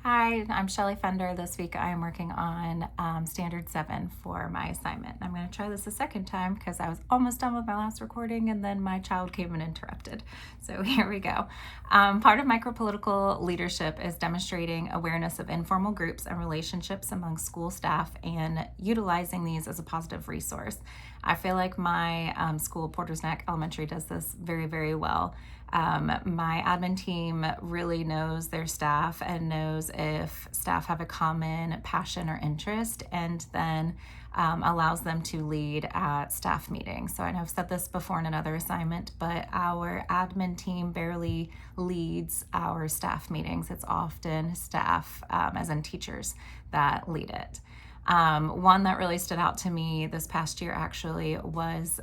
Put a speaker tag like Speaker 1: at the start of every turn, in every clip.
Speaker 1: Hi, I'm Shelly Fender. This week I am working on Standard 7 for my assignment. I'm going to try this a second time because I was almost done with my last recording and then my child came and interrupted. So here we go. Part of micropolitical leadership is demonstrating awareness of informal groups and relationships among school staff and utilizing these as a positive resource. I feel like my school, Porter's Neck Elementary, does this very, very well. My admin team really knows their staff and knows if staff have a common passion or interest, and then allows them to lead at staff meetings. So I know I've said this before in another assignment, but our admin team barely leads our staff meetings. It's often staff, as in teachers, that lead it. One that really stood out to me this past year actually was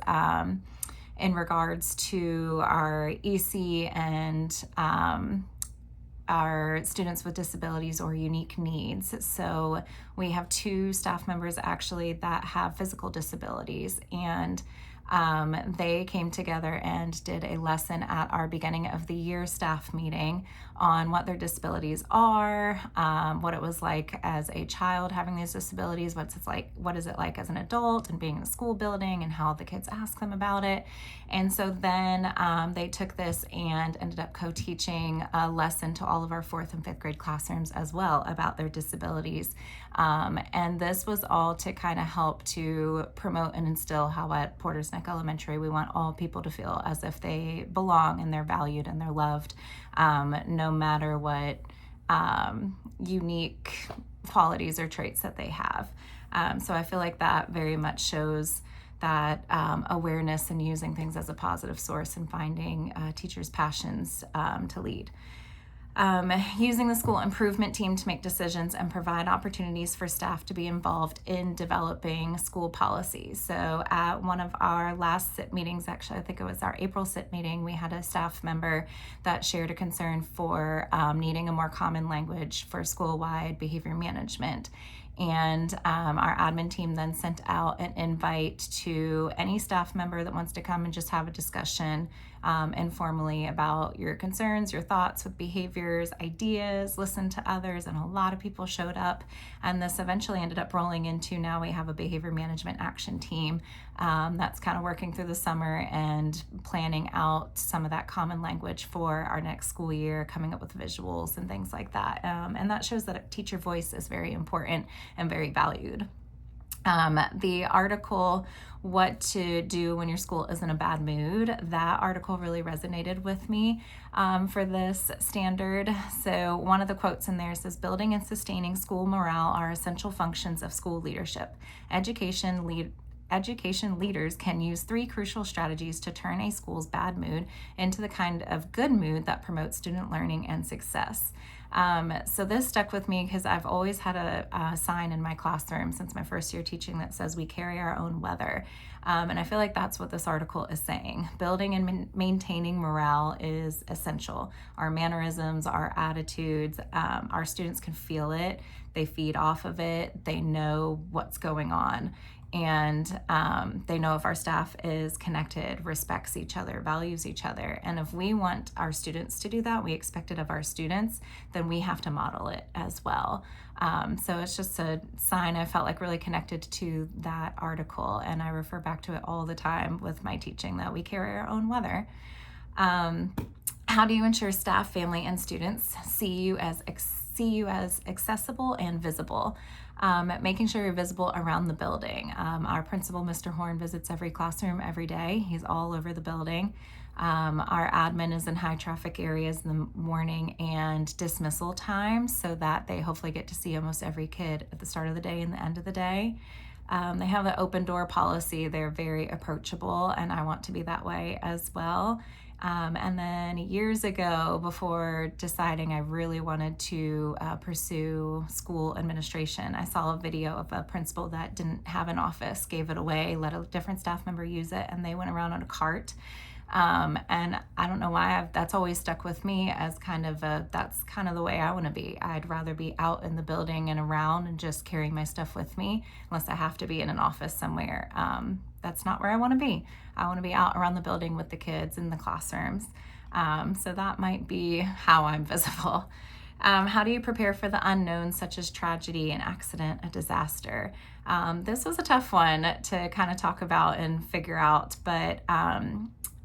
Speaker 1: in regards to our EC and our students with disabilities or unique needs. So we have two staff members actually that have physical disabilities, and they came together and did a lesson at our beginning of the year staff meeting on what their disabilities are, what it was like as a child having these disabilities, what is it like as an adult and being in a school building, and how the kids ask them about it. And so then they took this and ended up co-teaching a lesson to all of our 4th and 5th grade classrooms as well about their disabilities. And this was all to kind of help to promote and instill how at Porter's Neck Elementary we want all people to feel as if they belong and they're valued and they're loved, no matter what unique qualities or traits that they have. So I feel like that very much shows that awareness and using things as a positive source and finding teachers' passions to lead. Using the school improvement team to make decisions and provide opportunities for staff to be involved in developing school policies. So at one of our last SIT meetings, actually I think it was our April SIT meeting, we had a staff member that shared a concern for needing a more common language for school-wide behavior management. And our admin team then sent out an invite to any staff member that wants to come and just have a discussion informally about your concerns, your thoughts with behaviors, ideas, listen to others, and a lot of people showed up. And this eventually ended up rolling into now we have a behavior management action team that's kind of working through the summer and planning out some of that common language for our next school year, coming up with visuals and things like that. And that shows that a teacher voice is very important and very valued. The article, What to Do When Your School is in a Bad Mood, that article really resonated with me for this standard. So one of the quotes in there says, building and sustaining school morale are essential functions of school leadership. Education leaders can use 3 crucial strategies to turn a school's bad mood into the kind of good mood that promotes student learning and success. So this stuck with me because I've always had a sign in my classroom since my first year teaching that says we carry our own weather. And I feel like that's what this article is saying. Building and maintaining morale is essential. Our mannerisms, our attitudes, our students can feel it. They feed off of it. They know what's going on. And they know if our staff is connected, respects each other, values each other. And if we want our students to do that, we expect it of our students, then we have to model it as well. So it's just a sign I felt like really connected to that article. And I refer back to it all the time with my teaching that we carry our own weather. How do you ensure staff, family, and students see you as accessible and visible? Making sure you're visible around the building. Our principal, Mr. Horn, visits every classroom every day. He's all over the building. Our admin is in high traffic areas in the morning and dismissal times so that they hopefully get to see almost every kid at the start of the day and the end of the day. They have an open door policy. They're very approachable, and I want to be that way as well. And then years ago, before deciding I really wanted to pursue school administration, I saw a video of a principal that didn't have an office, gave it away, let a different staff member use it, and they went around on a cart. And I don't know why that's always stuck with me as that's kind of the way I want to be. I'd rather be out in the building and around and just carrying my stuff with me, unless I have to be in an office somewhere. That's not where I want to be. I want to be out around the building with the kids in the classrooms. So that might be how I'm visible. How do you prepare for the unknown, such as tragedy, an accident, a disaster? This was a tough one to kind of talk about and figure out, but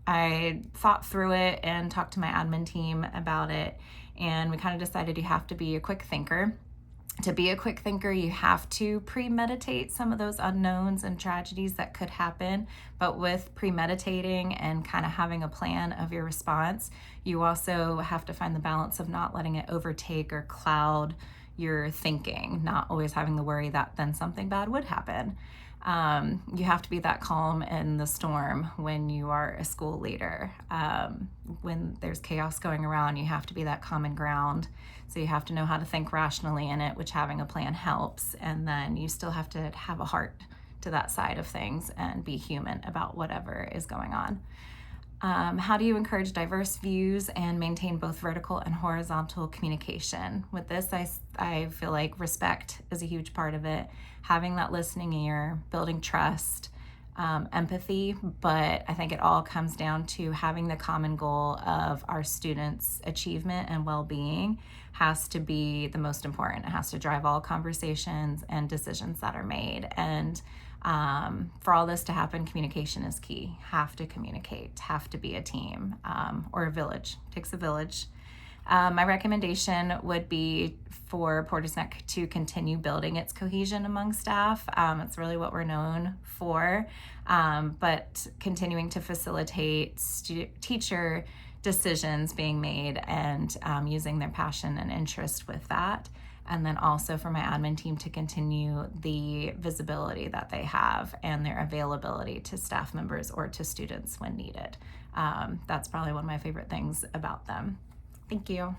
Speaker 1: I thought through it and talked to my admin team about it, and we kind of decided you have to be a quick thinker. To be a quick thinker, you have to premeditate some of those unknowns and tragedies that could happen. But with premeditating and kind of having a plan of your response, you also have to find the balance of not letting it overtake or cloud your thinking, not always having the worry that then something bad would happen. You have to be that calm in the storm when you are a school leader. When there's chaos going around, you have to be that common ground. So you have to know how to think rationally in it, which having a plan helps. And then you still have to have a heart to that side of things and be human about whatever is going on. How do you encourage diverse views and maintain both vertical and horizontal communication? With this, I feel like respect is a huge part of it. Having that listening ear, building trust, empathy, but I think it all comes down to having the common goal of our students' achievement and well-being has to be the most important. It has to drive all conversations and decisions that are made. And for all this to happen, communication is key. Have to communicate, have to be a team, or a village. It takes a village. My recommendation would be for Porter's Neck to continue building its cohesion among staff. It's really what we're known for, but continuing to facilitate teacher decisions being made and using their passion and interest with that. And then also for my admin team to continue the visibility that they have and their availability to staff members or to students when needed. That's probably one of my favorite things about them. Thank you.